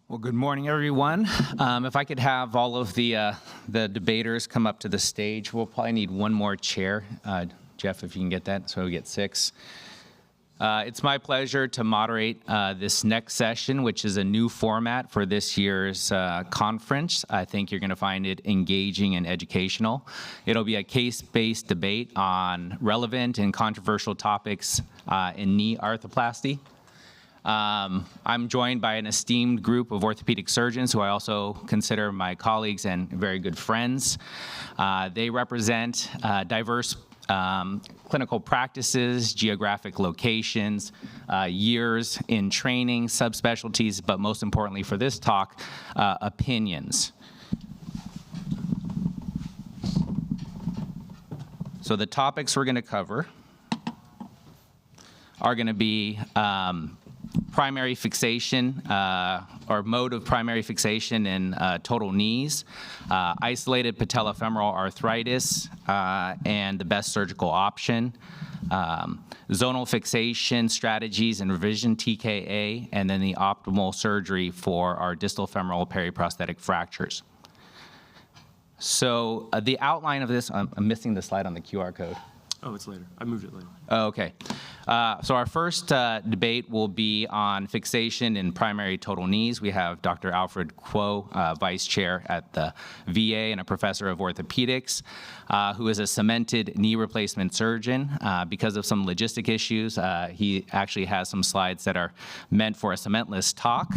Well, good morning, everyone. If I could have all of the debaters come up to the stage, we'll probably need one more chair. Jeff, if you can get that, so we get 6. It's my pleasure to moderate this next session, which is a new format for this year's conference. I think you're going to find it engaging and educational. It'll be a case-based debate on relevant and controversial topics in knee arthroplasty. I'm joined by an esteemed group of orthopedic surgeons who I also consider my colleagues and very good friends. They represent diverse clinical practices, geographic locations, years in training, subspecialties, but most importantly for this talk, opinions. So the topics we're going to cover are going to be primary fixation or mode of primary fixation in total knees, isolated patellofemoral arthritis, and the best surgical option, zonal fixation strategies and revision TKA, and then the optimal surgery for our distal femoral periprosthetic fractures. So the outline of this, I'm missing the slide on the QR code. Oh, it's later. I moved it later. Oh, okay. So our first debate will be on fixation in primary total knees. We have Dr. Alfred Kuo, Vice Chair at the VA and a Professor of Orthopedics, who is a cemented knee replacement surgeon. Because of some logistic issues, he actually has some slides that are meant for a cementless talk,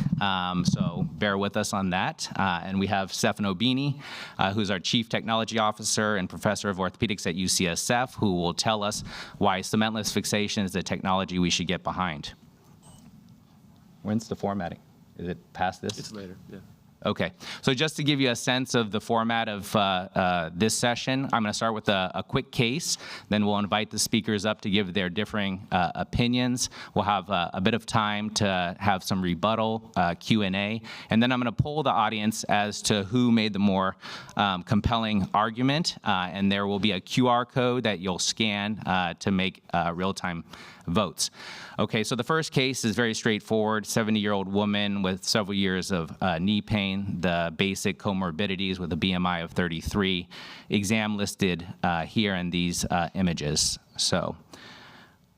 so bear with us on that. And we have Stefano Bini, who's our Chief Technology Officer and Professor of Orthopedics at UCSF, who will tell us why cementless fixation is the technology we should get behind. When's the formatting? Is it past this? It's later, yeah. Okay, so just to give you a sense of the format of this session, I'm going to start with a quick case, then we'll invite the speakers up to give their differing opinions. We'll have a bit of time to have some rebuttal, Q&A, and then I'm going to poll the audience as to who made the more compelling argument, and there will be a QR code that you'll scan to make real-time votes. Okay, so the first case is very straightforward. 70-year-old woman with several years of knee pain, the basic comorbidities with a BMI of 33. Exam listed here in these images. So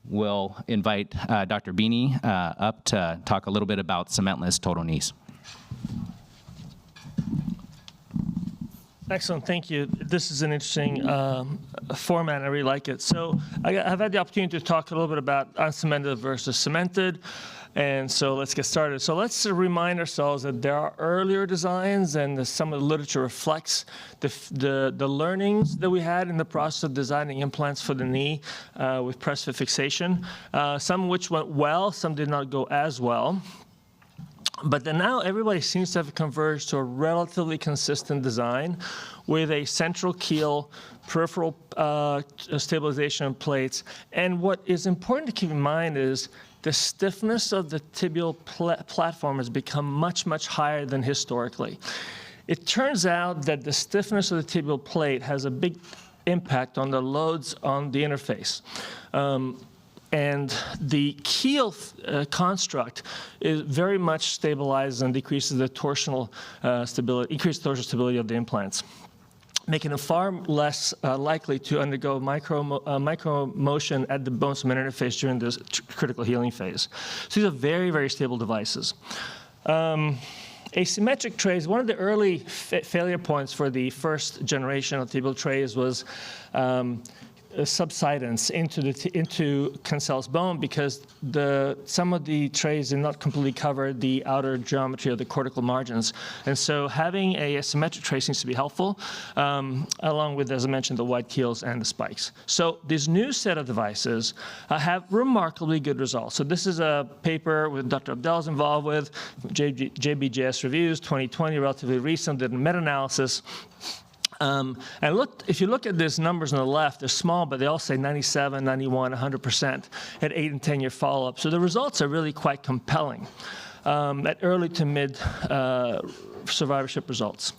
we'll invite Dr. Bini up to talk a little bit about cementless total knees. Excellent, thank you. This is an interesting format, I really like it. So I've had the opportunity to talk a little bit about uncemented versus cemented, and so let's get started. So let's remind ourselves that there are earlier designs, and some of the literature reflects the learnings that we had in the process of designing implants for the knee with press-fit fixation, some of which went well, some did not go as well. But then now everybody seems to have converged to a relatively consistent design with a central keel, peripheral stabilization plates. And what is important to keep in mind is the stiffness of the tibial platform has become much, much higher than historically. It turns out that the stiffness of the tibial plate has a big impact on the loads on the interface. And the keel construct is very much stabilizes and decreases the torsional stability, increased torsional stability of the implants, making it far less likely to undergo micro motion at the bone cement interface during this critical healing phase. So these are very, very stable devices. Asymmetric trays, one of the early failure points for the first generation of tibial trays was subsidence into cancellous bone because some of the trays did not completely cover the outer geometry of the cortical margins. And so having a symmetric tray seems to be helpful, along with, as I mentioned, the wide keels and the spikes. So this new set of devices have remarkably good results. So this is a paper with Dr. Abdel is involved with, JBJS Reviews 2020, relatively recent, did a meta-analysis. And if you look at these numbers on the left, they're small, but they all say 97, 91, 100% at 8 and 10-year follow-up. So the results are really quite compelling at early to mid survivorship results.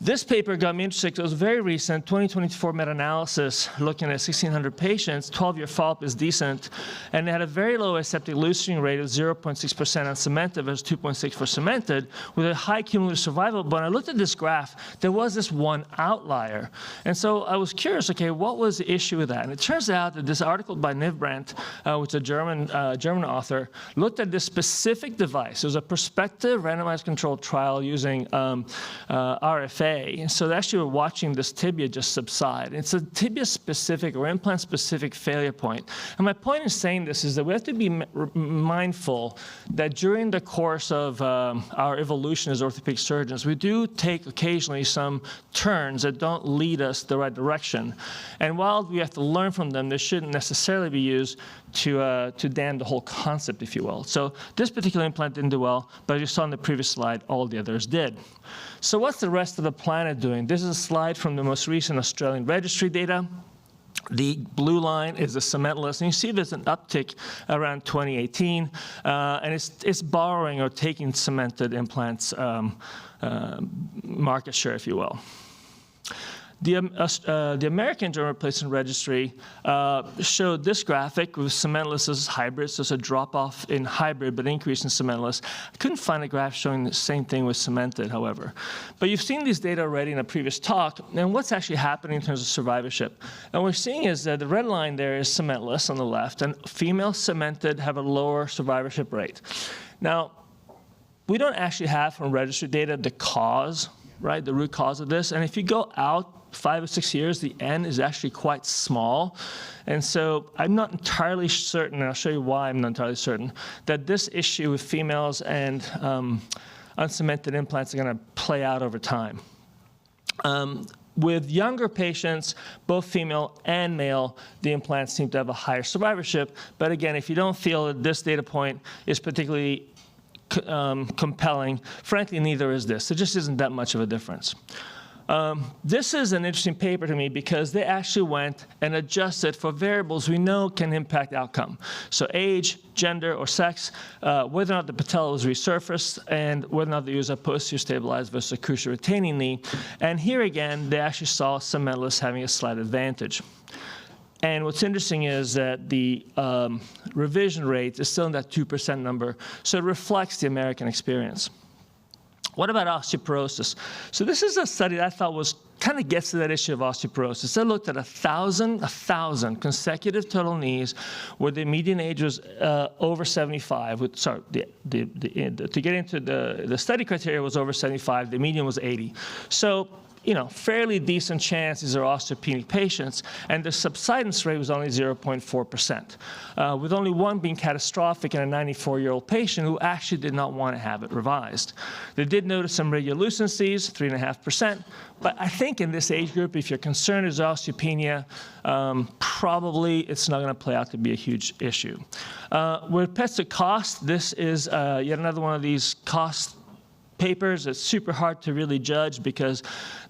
This paper got me interested. It was very recent, 2024 meta-analysis looking at 1,600 patients. 12-year follow-up is decent, and they had a very low aseptic loosening rate of 0.6% on cemented versus 2.6 for cemented, with a high cumulative survival. But when I looked at this graph, there was this one outlier. And so I was curious, okay, what was the issue with that? And it turns out that this article by Niv Brandt, which is a German author, looked at this specific device. It was a prospective randomized controlled trial using RFA. And so they actually were watching this tibia just subside. It's a tibia-specific or implant-specific failure point. And my point in saying this is that we have to be mindful that during the course of our evolution as orthopedic surgeons, we do take occasionally some turns that don't lead us the right direction. And while we have to learn from them, they shouldn't necessarily be used to damn the whole concept, if you will. So this particular implant didn't do well, but as you saw in the previous slide, all the others did. So what's the rest of the planet doing? This is a slide from the most recent Australian registry data. The blue line is the cementless, and you see there's an uptick around 2018, and it's borrowing or taking cemented implants market share, if you will. The American Joint Replacement Registry showed this graphic with cementless as hybrid, so it's a drop-off in hybrid but increase in cementless. I couldn't find a graph showing the same thing with cemented, however. But you've seen these data already in a previous talk, and what's actually happening in terms of survivorship. And what we're seeing is that the red line there is cementless on the left, and female cemented have a lower survivorship rate. Now, we don't actually have from registry data the cause, right, the root cause of this, and if you go out 5 or 6 years, the N is actually quite small. And so I'm not entirely certain, and I'll show you why I'm not entirely certain, that this issue with females and uncemented implants are going to play out over time. With younger patients, both female and male, the implants seem to have a higher survivorship. But again, if you don't feel that this data point is particularly compelling, frankly, neither is this. There just isn't that much of a difference. This is an interesting paper to me because they actually went and adjusted for variables we know can impact outcome. So age, gender, or sex, whether or not the patella was resurfaced, and whether or not they use a posterior stabilized versus a cruciate retaining knee. And here again, they actually saw cementless having a slight advantage. And what's interesting is that the revision rate is still in that 2% number, so it reflects the American experience. What about osteoporosis? So this is a study that I thought kind of gets to that issue of osteoporosis. They looked at 1,000 consecutive total knees where the median age was over 75. To get into the study criteria was over 75. The median was 80. So, fairly decent chance these are osteopenic patients, and the subsidence rate was only 0.4%, with only one being catastrophic in a 94-year-old patient who actually did not want to have it revised. They did notice some radiolucencies, 3.5%, but I think in this age group, if you're concerned with osteopenia, probably it's not going to play out to be a huge issue. With respect to cost, this is yet another one of these cost papers. It's super hard to really judge because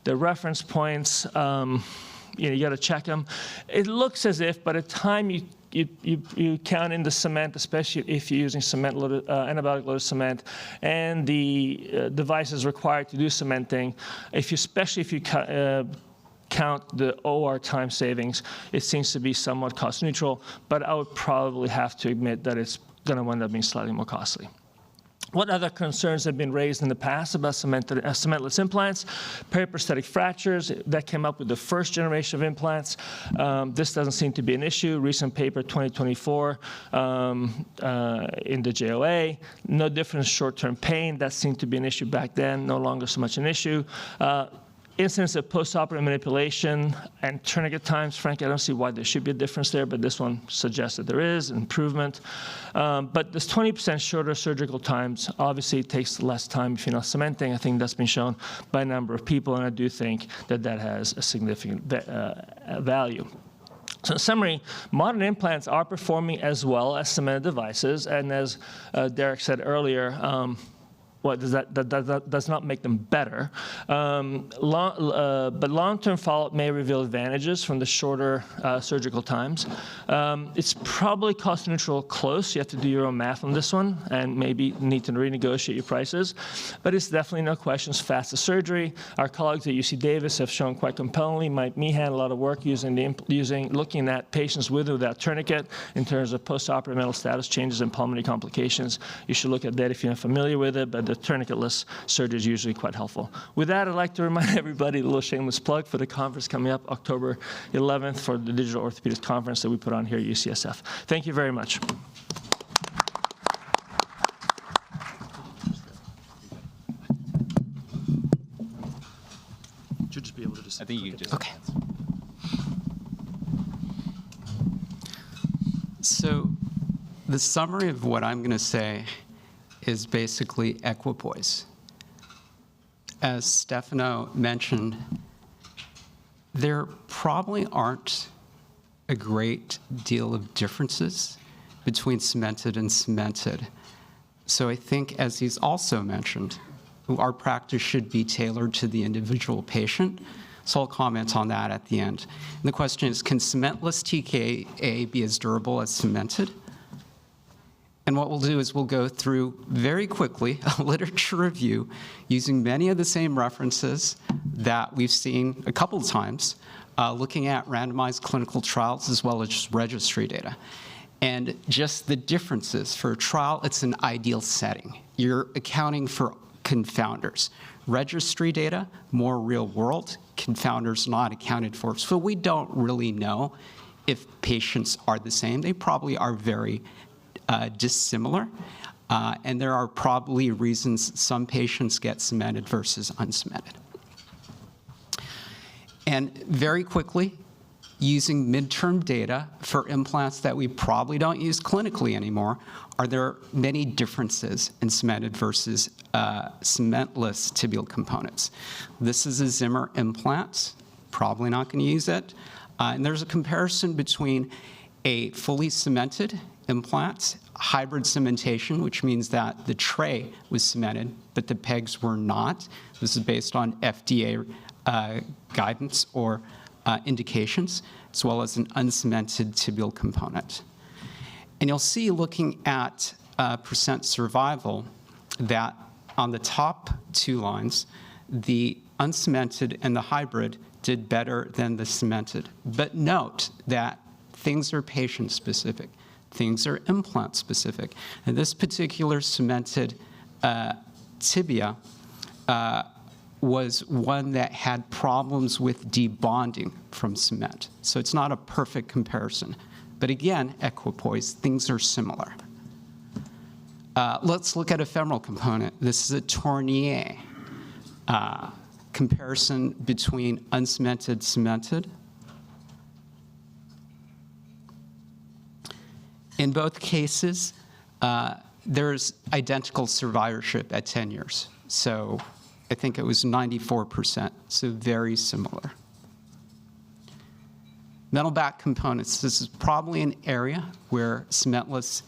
the reference points, you got to check them. It looks as if by the time you count in the cement, especially if you're using antibiotic-loaded cement, and the devices required to do cementing, especially if you count the OR time savings, it seems to be somewhat cost neutral, but I would probably have to admit that it's going to end up being slightly more costly. What other concerns have been raised in the past about cementless implants? Periprosthetic fractures, that came up with the first generation of implants. This doesn't seem to be an issue. Recent paper, 2024, in the JOA. No difference in short-term pain. That seemed to be an issue back then, no longer so much an issue. Incidence of postoperative manipulation and tourniquet times, frankly, I don't see why there should be a difference there, but this one suggests that there is improvement. But this 20% shorter surgical times, obviously it takes less time if you're not cementing. I think that's been shown by a number of people, and I do think that that has a significant value. So in summary, modern implants are performing as well as cemented devices, and as Derek said earlier, what that does not make them better. But long-term follow-up may reveal advantages from the shorter surgical times. It's probably cost neutral close. You have to do your own math on this one and maybe need to renegotiate your prices. But it's definitely, no questions, faster surgery. Our colleagues at UC Davis have shown quite compellingly. Mike Meehan had a lot of work looking at patients with or without tourniquet in terms of postoperative mental status changes and pulmonary complications. You should look at that if you're not familiar with it, but the tourniquetless surgery is usually quite helpful. With that, I'd like to remind everybody, a little shameless plug for the conference coming up October 11th for the Digital Orthopedics Conference that we put on here at UCSF. Thank you very much. Should just be able to just. I think you just. Okay. So the summary of what I'm going to say is basically equipoise. As Stefano mentioned, there probably aren't a great deal of differences between cemented and cemented. So I think, as he's also mentioned, our practice should be tailored to the individual patient. So I'll comment on that at the end. And the question is, can cementless TKA be as durable as cemented? And what we'll do is we'll go through very quickly a literature review using many of the same references that we've seen a couple of times, looking at randomized clinical trials as well as just registry data. And just the differences. For a trial, it's an ideal setting. You're accounting for confounders. Registry data, more real world, confounders not accounted for. So we don't really know if patients are the same. They probably are very dissimilar, and there are probably reasons some patients get cemented versus uncemented. And very quickly, using midterm data for implants that we probably don't use clinically anymore, are there many differences in cemented versus cementless tibial components? This is a Zimmer implant, probably not going to use it. And there's a comparison between a fully cemented implant, hybrid cementation, which means that the tray was cemented, but the pegs were not. This is based on FDA guidance or indications, as well as an uncemented tibial component. And you'll see, looking at percent survival, that on the top two lines, the uncemented and the hybrid did better than the cemented. But note that things are patient-specific. Things are implant-specific. And this particular cemented tibia was one that had problems with debonding from cement. So it's not a perfect comparison. But again, equipoise, things are similar. Let's look at a femoral component. This is a tourniquet. Comparison between uncemented, cemented. In both cases, there's identical survivorship at 10 years. So I think it was 94%, so very similar. Metal back components. This is probably an area where cementless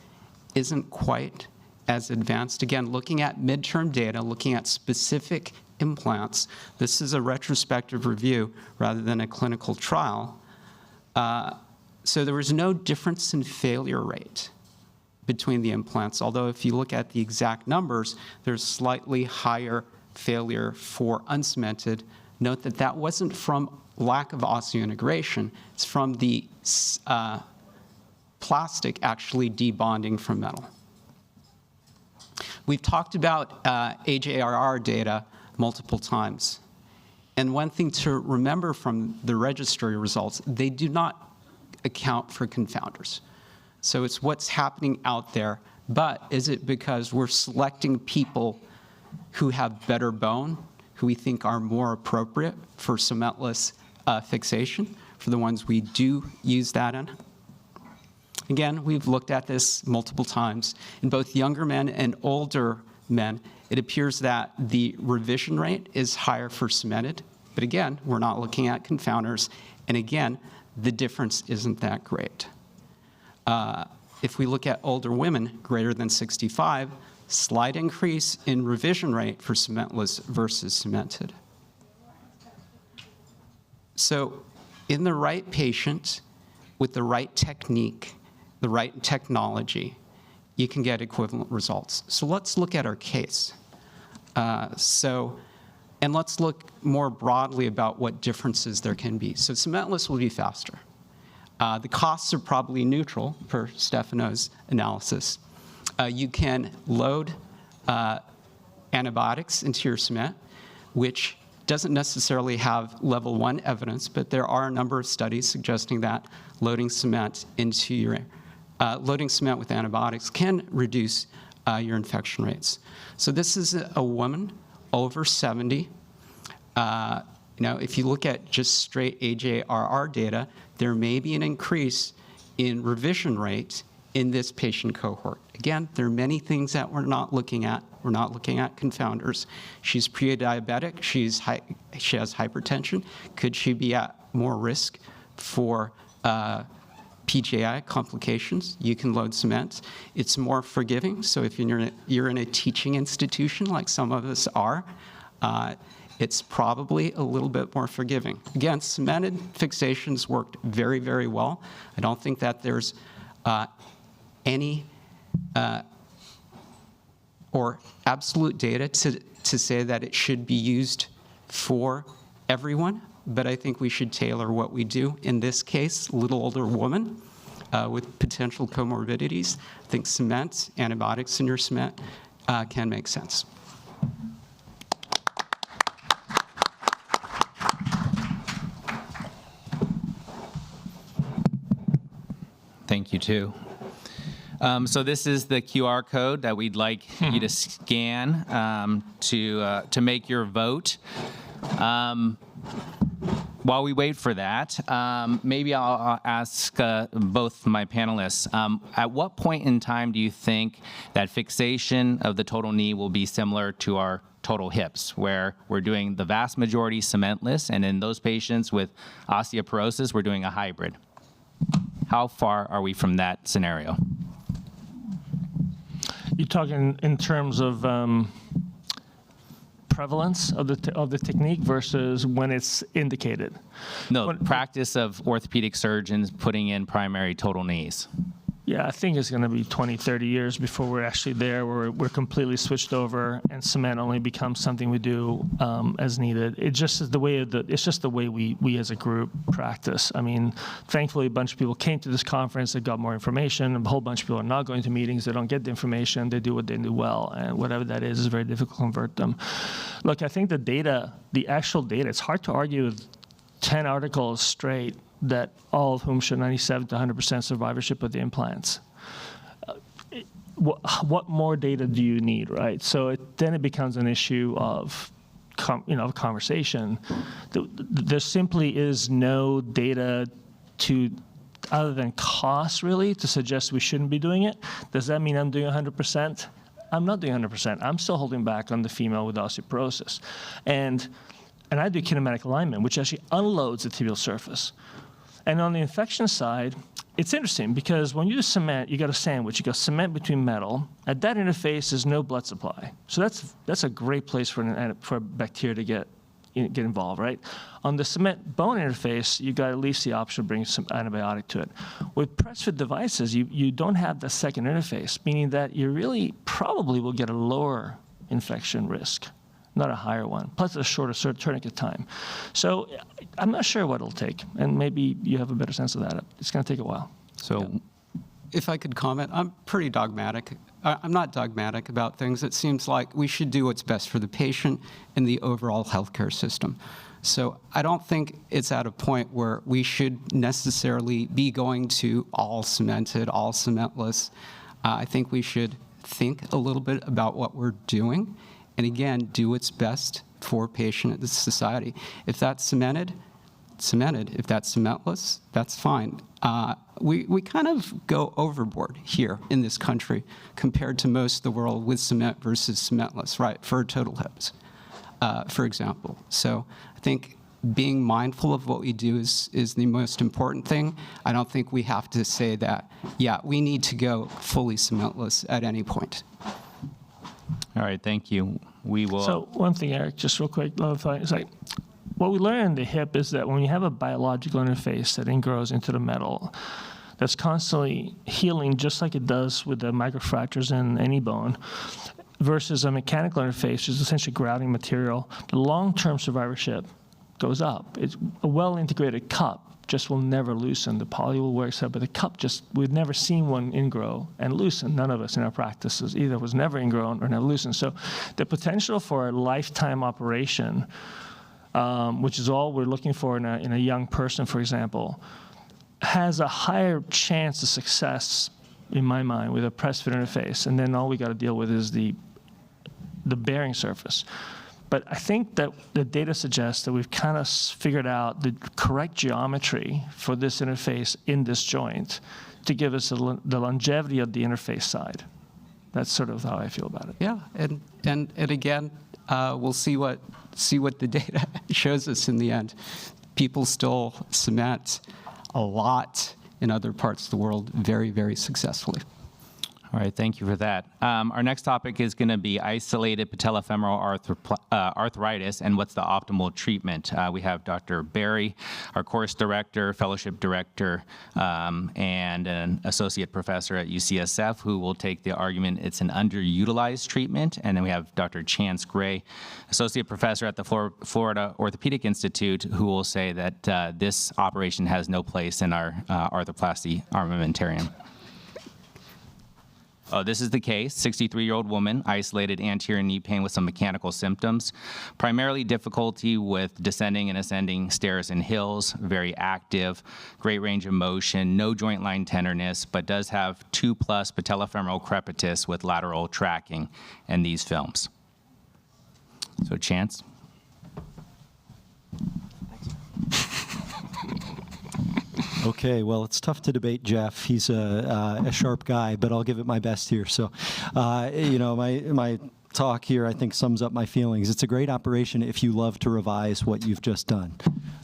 isn't quite as advanced. Again, looking at midterm data, looking at specific implants. This is a retrospective review rather than a clinical trial. So there was no difference in failure rate between the implants, although if you look at the exact numbers, there's slightly higher failure for uncemented. Note that that wasn't from lack of osseointegration, it's from the plastic actually debonding from metal. We've talked about AJRR data multiple times. And one thing to remember from the registry results, they do not account for confounders. So it's what's happening out there, but is it because we're selecting people who have better bone, who we think are more appropriate for cementless fixation, for the ones we do use that in? Again, we've looked at this multiple times. In both younger men and older men, it appears that the revision rate is higher for cemented, but again, we're not looking at confounders, and again, the difference isn't that great. If we look at older women greater than 65, slight increase in revision rate for cementless versus cemented. So in the right patient, with the right technique, the right technology, you can get equivalent results. So let's look at our case. And let's look more broadly about what differences there can be. So cementless will be faster. The costs are probably neutral per Stefano's analysis. You can load antibiotics into your cement, which doesn't necessarily have level 1 evidence, but there are a number of studies suggesting that loading cement with antibiotics can reduce your infection rates. So this is a woman over 70. If you look at just straight AJRR data, there may be an increase in revision rate in this patient cohort. Again, there are many things that we're not looking at. We're not looking at confounders. She's pre-diabetic. She has hypertension. Could she be at more risk for PJI complications? You can load cement. It's more forgiving. So if you're in a teaching institution like some of us are, it's probably a little bit more forgiving. Again, cemented fixations worked very, very well. I don't think that there's any or absolute data to say that it should be used for everyone, but I think we should tailor what we do. In this case, a little older woman with potential comorbidities. I think cement, antibiotics in your cement can make sense. Thank you, too. So this is the QR code that we'd like you to scan to make your vote. While we wait for that, maybe I'll ask both my panelists, at what point in time do you think that fixation of the total knee will be similar to our total hips, where we're doing the vast majority cementless, and in those patients with osteoporosis, we're doing a hybrid? How far are we from that scenario? You're talking in terms of prevalence of the technique versus when it's indicated? No, practice of orthopedic surgeons putting in primary total knees. Yeah, I think it's going to be 20, 30 years before we're actually there, where we're completely switched over and cement only becomes something we do as needed. It just is the way it's just the way we as a group practice. I mean, thankfully, a bunch of people came to this conference, they got more information. A whole bunch of people are not going to meetings, they don't get the information, they do what they do well, and whatever that is very difficult to convert them. Look, I think the data, the actual data, it's hard to argue with 10 articles straight that all of whom show 97 to 100% survivorship of the implants. What more data do you need, right? So then it becomes an issue of conversation. There simply is no data other than cost, really, to suggest we shouldn't be doing it. Does that mean I'm doing 100%? I'm not doing 100%. I'm still holding back on the female with osteoporosis. And I do kinematic alignment, which actually unloads the tibial surface. And on the infection side, it's interesting because when you do cement, you got a sandwich. You got cement between metal. At that interface, there's no blood supply. So that's a great place for bacteria to get involved, right? On the cement bone interface, you got at least the option of bringing some antibiotic to it. With press-fit devices, you don't have the second interface, meaning that you really probably will get a lower infection risk, not a higher one, plus a shorter tourniquet time. So I'm not sure what it'll take, and maybe you have a better sense of that. It's going to take a while. So, if I could comment, I'm pretty dogmatic. I'm not dogmatic about things. It seems like we should do what's best for the patient and the overall healthcare system. So I don't think it's at a point where we should necessarily be going to all cemented, all cementless. I think we should think a little bit about what we're doing, and again, do what's best for patient and the society. If that's cemented. If that's cementless, that's fine. We kind of go overboard here in this country compared to most of the world with cement versus cementless, right, for total hips, for example. So I think being mindful of what we do is the most important thing. I don't think we have to say that, yeah, we need to go fully cementless at any point. All right, thank you. We will. So one thing, Eric, just real quick, another thought. It's like what we learn in the hip is that when you have a biological interface that ingrows into the metal, that's constantly healing just like it does with the microfractures in any bone, versus a mechanical interface, which is essentially grouting material, the long-term survivorship goes up. It's a well-integrated cup just will never loosen. The poly will wear itself, but the cup just, we've never seen one ingrow and loosen. None of us in our practices either was never ingrown or never loosened. So the potential for a lifetime operation, which is all we're looking for in a young person, for example, has a higher chance of success, in my mind, with a press-fit interface. And then all we got to deal with is the bearing surface. But I think that the data suggests that we've kind of figured out the correct geometry for this interface in this joint to give us the longevity of the interface side. That's sort of how I feel about it. Yeah, and again, we'll see what the data shows us in the end. People still cement a lot in other parts of the world very, very successfully. All right, thank you for that. Our next topic is going to be isolated patellofemoral arthritis and what's the optimal treatment. We have Dr. Barry, our course director, fellowship director, and an associate professor at UCSF who will take the argument it's an underutilized treatment. And then we have Dr. Chance Gray, associate professor at the Florida Orthopedic Institute, who will say that this operation has no place in our arthroplasty armamentarium. Oh, this is the case. 63-year-old woman, isolated anterior knee pain with some mechanical symptoms, primarily difficulty with descending and ascending stairs and hills, very active, great range of motion, no joint line tenderness, but does have 2+ patellofemoral crepitus with lateral tracking in these films. So, Chance. Okay, well, it's tough to debate Jeff. He's a sharp guy, but I'll give it my best here. So, my talk here, I think, sums up my feelings. It's a great operation if you love to revise what you've just done.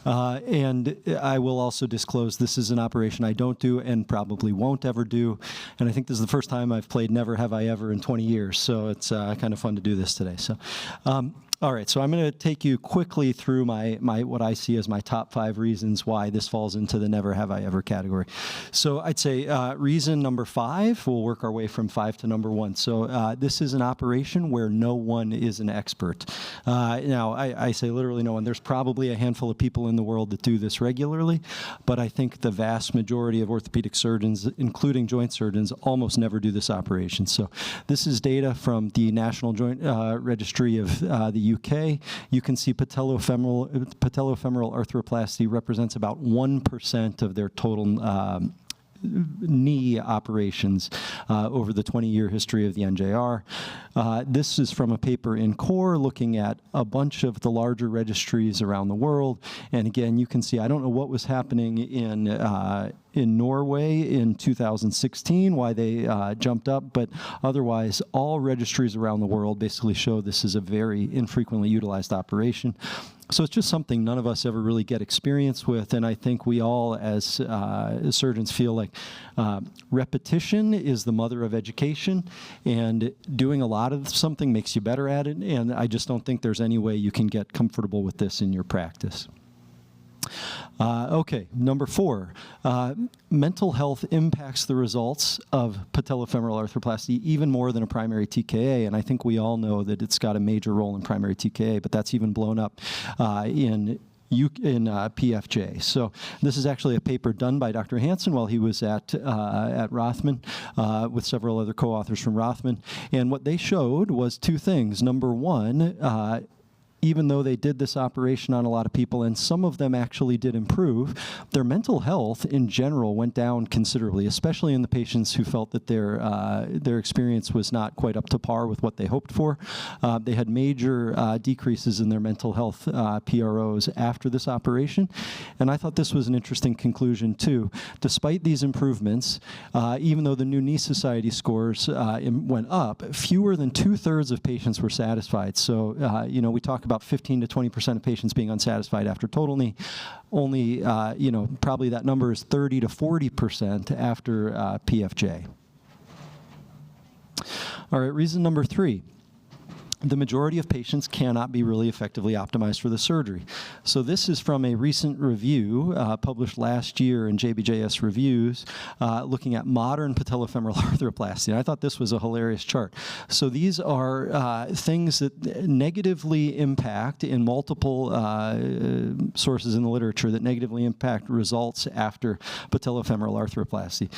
And I will also disclose this is an operation I don't do and probably won't ever do. And I think this is the first time I've played Never Have I Ever in 20 years. So it's kind of fun to do this today. So. All right, so I'm going to take you quickly through my what I see as my top 5 reasons why this falls into the never have I ever category. So I'd say reason number 5, we'll work our way from 5 to number 1. So this is an operation where no one is an expert. Now, I say literally no one. There's probably a handful of people in the world that do this regularly, but I think the vast majority of orthopedic surgeons, including joint surgeons, almost never do this operation. So this is data from the National Joint Registry of the UK. You can see patellofemoral arthroplasty represents about 1% of their total knee operations over the 20-year history of the NJR. This is from a paper in Core looking at a bunch of the larger registries around the world. And again, you can see, I don't know what was happening in Norway in 2016, why they jumped up, but otherwise all registries around the world basically show this is a very infrequently utilized operation. So it's just something none of us ever really get experience with, and I think we all, as surgeons, feel like repetition is the mother of education, and doing a lot of something makes you better at it, and I just don't think there's any way you can get comfortable with this in your practice. Okay, number 4, mental health impacts the results of patellofemoral arthroplasty even more than a primary TKA, and I think we all know that it's got a major role in primary TKA, but that's even blown up in PFJ. So this is actually a paper done by Dr. Hansen while he was at Rothman with several other co-authors from Rothman, and what they showed was 2 things. Number 1, even though they did this operation on a lot of people, and some of them actually did improve, their mental health in general went down considerably, especially in the patients who felt that their experience was not quite up to par with what they hoped for. They had major decreases in their mental health PROs after this operation, and I thought this was an interesting conclusion too. Despite these improvements, even though the New Knee Society scores went up, fewer than 2/3 of patients were satisfied. So, we talk about 15 to 20% of patients being unsatisfied after total knee. Only, probably that number is 30 to 40% after PFJ. All right, reason number 3. the majority of patients cannot be really effectively optimized for the surgery. So this is from a recent review published last year in JBJS Reviews looking at modern patellofemoral arthroplasty. And I thought this was a hilarious chart. So these are things that negatively impact in multiple sources in the literature that negatively impact results after patellofemoral arthroplasty.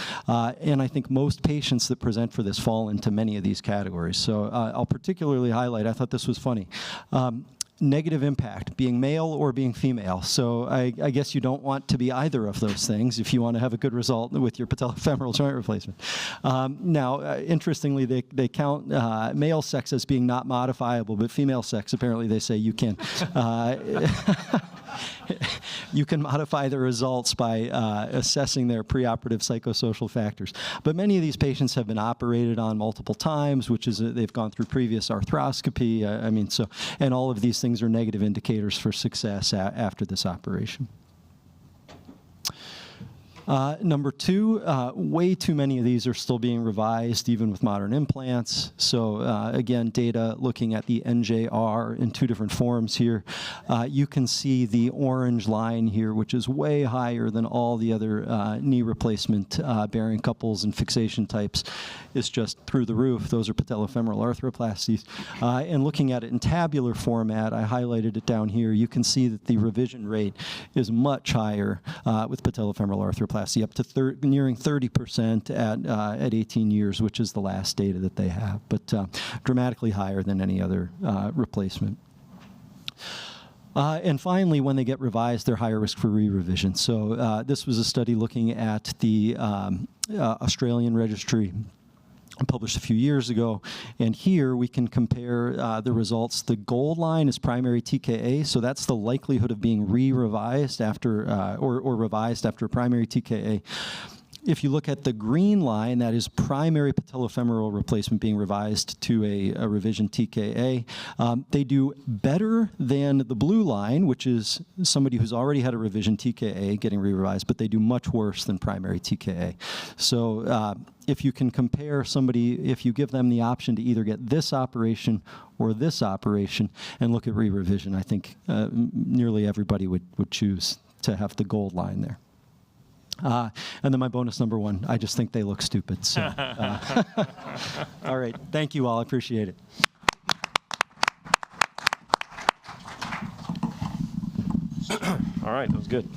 And I think most patients that present for this fall into many of these categories. So I'll particularly highlight, I thought this was funny. Negative impact, being male or being female. So I guess you don't want to be either of those things if you want to have a good result with your patellofemoral joint replacement. Now, interestingly, they count male sex as being not modifiable, but female sex, apparently they say you can. You can modify the results by assessing their preoperative psychosocial factors. But many of these patients have been operated on multiple times, which is they've gone through previous arthroscopy. And all of these things are negative indicators for success after this operation. Number two, way too many of these are still being revised, even with modern implants. So again, data looking at the NJR in two different forms here. You can see the orange line here, which is way higher than all the other knee replacement bearing couples and fixation types. Is just through the roof. Those are patellofemoral arthroplasties. And looking at it in tabular format, I highlighted it down here. You can see that the revision rate is much higher with patellofemoral arthroplasty, up to nearing 30% at 18 years, which is the last data that they have, but dramatically higher than any other replacement. And finally, when they get revised, they're higher risk for re-revision. So this was a study looking at the Australian registry published a few years ago, and here we can compare the results. The gold line is primary TKA, so that's the likelihood of being re-revised after or revised after a primary TKA. If you look at the green line, that is primary patellofemoral replacement being revised to a revision TKA. They do better than the blue line, which is somebody who's already had a revision TKA getting re-revised, but they do much worse than primary TKA. So if you can compare somebody, if you give them the option to either get this operation or this operation and look at re-revision, I think nearly everybody would choose to have the gold line there. And then my bonus number one, I just think they look stupid. So, all right, thank you all, I appreciate it. All right, that was good.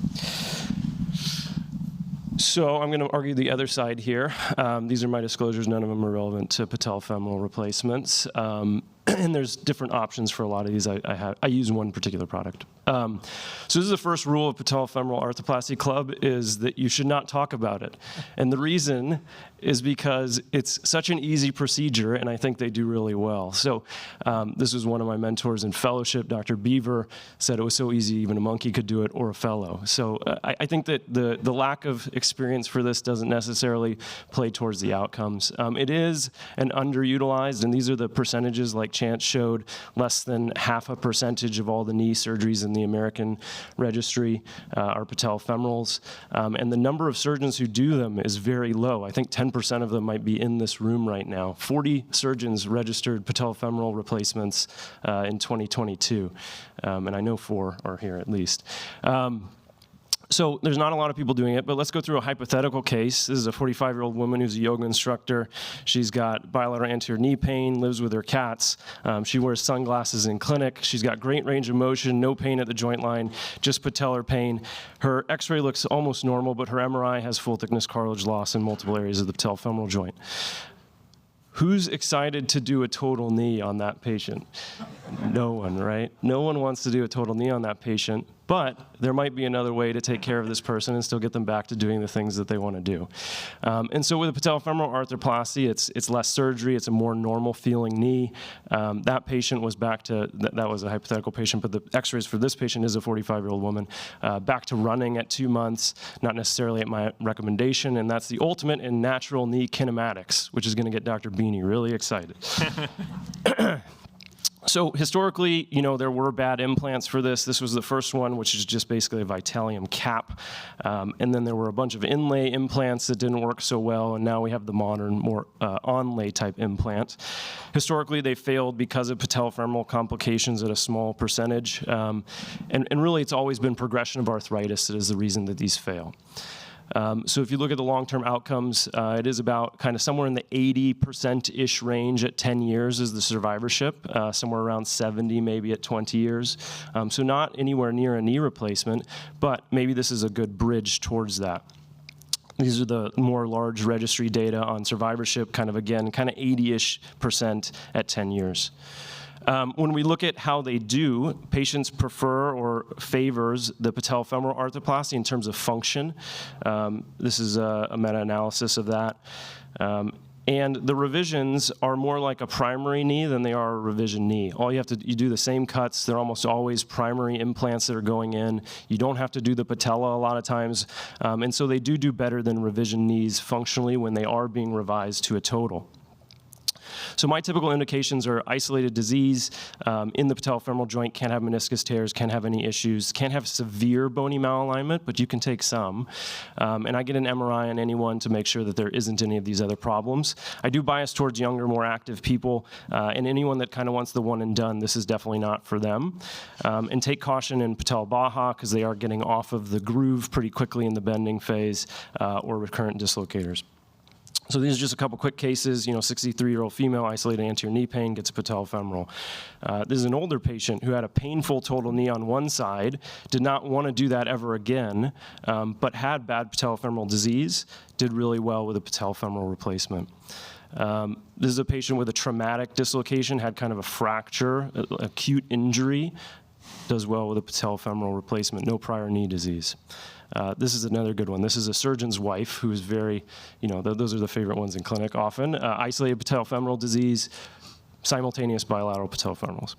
So I'm going to argue the other side here. These are my disclosures. None of them are relevant to patellofemoral replacements. And there's different options for a lot of these. I use one particular product. So this is the first rule of Patellofemoral Arthroplasty Club, is that you should not talk about it. And the reason is because it's such an easy procedure, and I think they do really well. So this was one of my mentors in fellowship, Dr. Beaver, said it was so easy even a monkey could do it, or a fellow. So I think that the lack of experience for this doesn't necessarily play towards the outcomes. It is an underutilized, and these are the percentages like Chance showed, less than 0.5% of all the knee surgeries in the American registry are patellofemorals. And the number of surgeons who do them is very low. I think 10% of them might be in this room right now. 40 surgeons registered patellofemoral replacements in 2022. And I know 4 are here at least. So there's not a lot of people doing it, but let's go through a hypothetical case. This is a 45-year-old woman who's a yoga instructor. She's got bilateral anterior knee pain, lives with her cats. She wears sunglasses in clinic. She's got great range of motion, no pain at the joint line, just patellar pain. Her x-ray looks almost normal, but her MRI has full thickness cartilage loss in multiple areas of the patellofemoral joint. Who's excited to do a total knee on that patient? No one, right? No one wants to do a total knee on that patient, but there might be another way to take care of this person and still get them back to doing the things that they want to do. And so with a patellofemoral arthroplasty, it's less surgery, it's a more normal feeling knee. That patient was back to, that was a hypothetical patient, but the x-rays for this patient is a 45-year-old woman, back to running at 2 months, not necessarily at my recommendation, and that's the ultimate in natural knee kinematics, which is going to get Dr. Beanie really excited. So historically, you know, there were bad implants for this. This was the first one, which is just basically a Vitalium cap. And then there were a bunch of inlay implants that didn't work so well, and now we have the modern, more onlay type implant. Historically, they failed because of patellofemoral complications at a small percentage. And really, it's always been progression of arthritis that is the reason that these fail. So if you look at the long-term outcomes, it is about kind of somewhere in the 80%-ish range at 10 years is the survivorship, somewhere around 70 maybe at 20 years. So not anywhere near a knee replacement, but maybe this is a good bridge towards that. These are the more large registry data on survivorship, kind of 80-ish% at 10 years. When we look at how they do, patients prefer or favors the patellofemoral arthroplasty in terms of function. This is a meta-analysis of that. And the revisions are more like a primary knee than they are a revision knee. You do the same cuts. They're almost always primary implants that are going in. You don't have to do the patella a lot of times. And so they do better than revision knees functionally when they are being revised to a total. So my typical indications are isolated disease in the patellofemoral joint, can't have meniscus tears, can't have any issues, can't have severe bony malalignment, but you can take some. And I get an MRI on anyone to make sure that there isn't any of these other problems. I do bias towards younger, more active people, and anyone that kind of wants the one and done, this is definitely not for them. And take caution in patella baja because they are getting off of the groove pretty quickly in the bending phase or recurrent dislocators. So these are just a couple quick cases. 63-year-old female, isolated anterior knee pain, gets a patellofemoral. This is an older patient who had a painful total knee on one side, did not want to do that ever again, but had bad patellofemoral disease, did really well with a patellofemoral replacement. This is a patient with a traumatic dislocation, had kind of a fracture, acute injury, does well with a patellofemoral replacement, no prior knee disease. This is another good one. This is a surgeon's wife who is very, those are the favorite ones in clinic often. Isolated patellofemoral disease, simultaneous bilateral patellofemorals.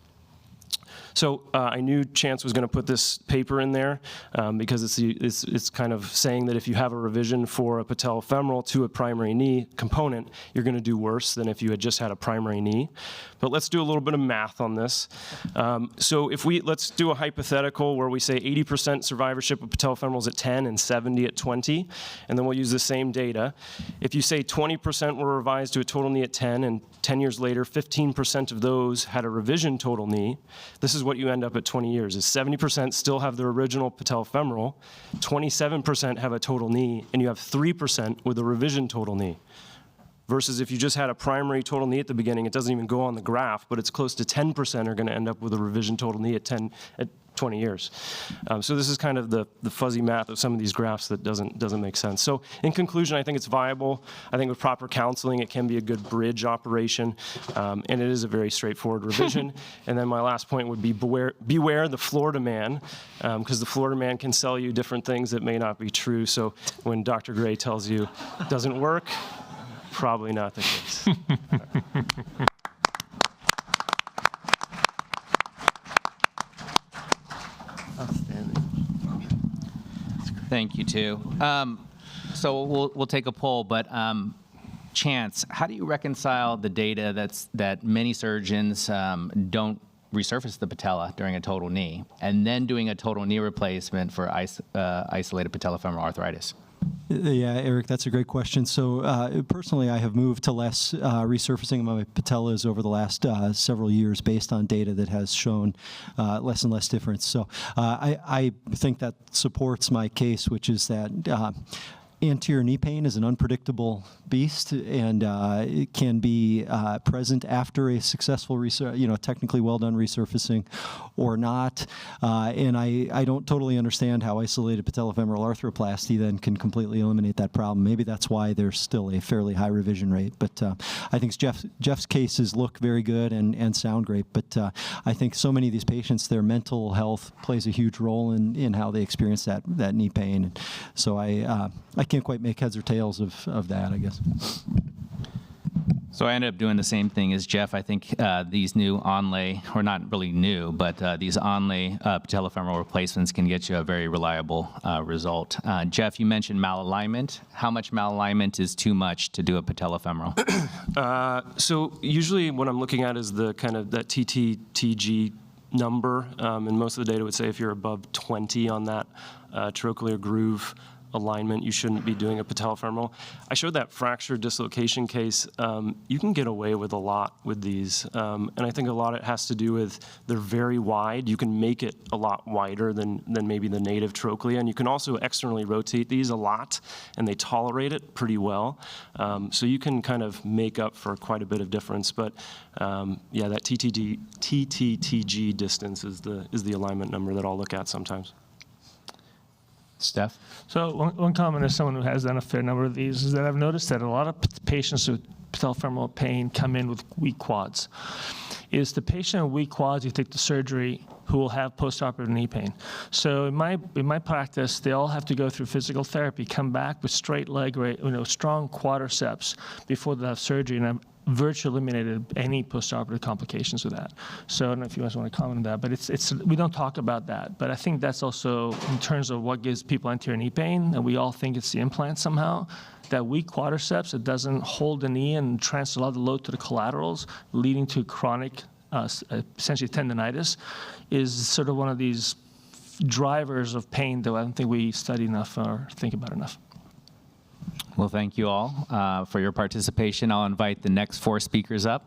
So I knew Chance was going to put this paper in there because it's kind of saying that if you have a revision for a patellofemoral to a primary knee component, you're going to do worse than if you had just had a primary knee. But let's do a little bit of math on this. So let's do a hypothetical where we say 80% survivorship of patellofemorals at 10 and 70 at 20, and then we'll use the same data. If you say 20% were revised to a total knee at 10, and 10 years later, 15% of those had a revision total knee, this is what you end up at 20 years, is 70% still have their original patellofemoral, 27% have a total knee, and you have 3% with a revision total knee. Versus if you just had a primary total knee at the beginning, it doesn't even go on the graph, but it's close to 10% are going to end up with a revision total knee at 20 years. So this is kind of the fuzzy math of some of these graphs that doesn't make sense. So in conclusion, I think it's viable. I think with proper counseling, it can be a good bridge operation, and it is a very straightforward revision. And then my last point would be beware the Florida man, because the Florida man can sell you different things that may not be true. So when Dr. Gray tells you it doesn't work, probably not the case. Thank you, too. So we'll take a poll, but Chance, how do you reconcile the data that many surgeons don't resurface the patella during a total knee, and then doing a total knee replacement for isolated patellofemoral arthritis? Yeah, Eric, that's a great question. So personally, I have moved to less resurfacing of my patellas over the last several years based on data that has shown less and less difference. So I think that supports my case, which is that anterior knee pain is an unpredictable beast, and it can be present after a successful, technically well done resurfacing or not. And I don't totally understand how isolated patellofemoral arthroplasty then can completely eliminate that problem. Maybe that's why there's still a fairly high revision rate. But I think Jeff's cases look very good and sound great. But I think so many of these patients, their mental health plays a huge role in how they experience that knee pain. And so I can't quite make heads or tails of that, I guess. So I ended up doing the same thing as Jeff. I think these new onlay, or not really new, but these onlay patellofemoral replacements can get you a very reliable result. Jeff, you mentioned malalignment. How much malalignment is too much to do a patellofemoral? So usually what I'm looking at is the kind of that TTTG number, and most of the data would say if you're above 20 on that trochlear groove alignment, you shouldn't be doing a patellofemoral. I showed that fracture dislocation case. You can get away with a lot with these, and I think a lot of it has to do with they're very wide. You can make it a lot wider than maybe the native trochlea, and you can also externally rotate these a lot, and they tolerate it pretty well. So you can kind of make up for quite a bit of difference, but yeah, that TTTG distance is the alignment number that I'll look at sometimes. Steph? So one comment as someone who has done a fair number of these is that I've noticed that a lot of patients with patellofemoral pain come in with weak quads. Is the patient with weak quads you take the surgery who will have postoperative knee pain. So in my practice, they all have to go through physical therapy, come back with straight leg, strong quadriceps before they have surgery, and I've virtually eliminated any postoperative complications with that. So I don't know if you guys want to comment on that, but it's we don't talk about that. But I think that's also in terms of what gives people anterior knee pain, and we all think it's the implant somehow. That weak quadriceps, it doesn't hold the knee and transfer a lot of the load to the collaterals, leading to chronic, essentially tendonitis, is sort of one of these drivers of pain that I don't think we study enough or think about enough. Well, thank you all for your participation. I'll invite the next 4 speakers up.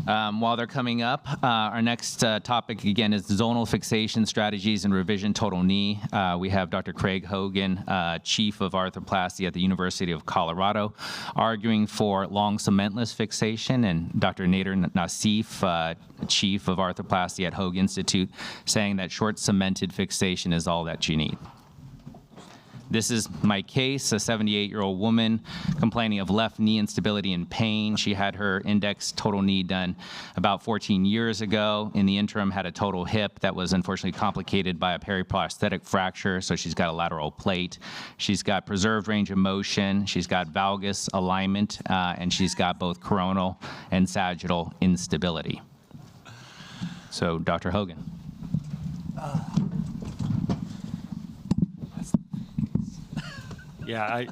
While they're coming up, our next topic, again, is zonal fixation strategies and revision total knee. We have Dr. Craig Hogan, Chief of Arthroplasty at the University of Colorado, arguing for long cementless fixation, and Dr. Nader Nassif, Chief of Arthroplasty at Hoag Institute, saying that short cemented fixation is all that you need. This is my case, a 78-year-old woman complaining of left knee instability and pain. She had her index total knee done about 14 years ago. In the interim, had a total hip that was unfortunately complicated by a periprosthetic fracture, so she's got a lateral plate. She's got preserved range of motion. She's got valgus alignment, and she's got both coronal and sagittal instability. So, Dr. Hogan. Yeah,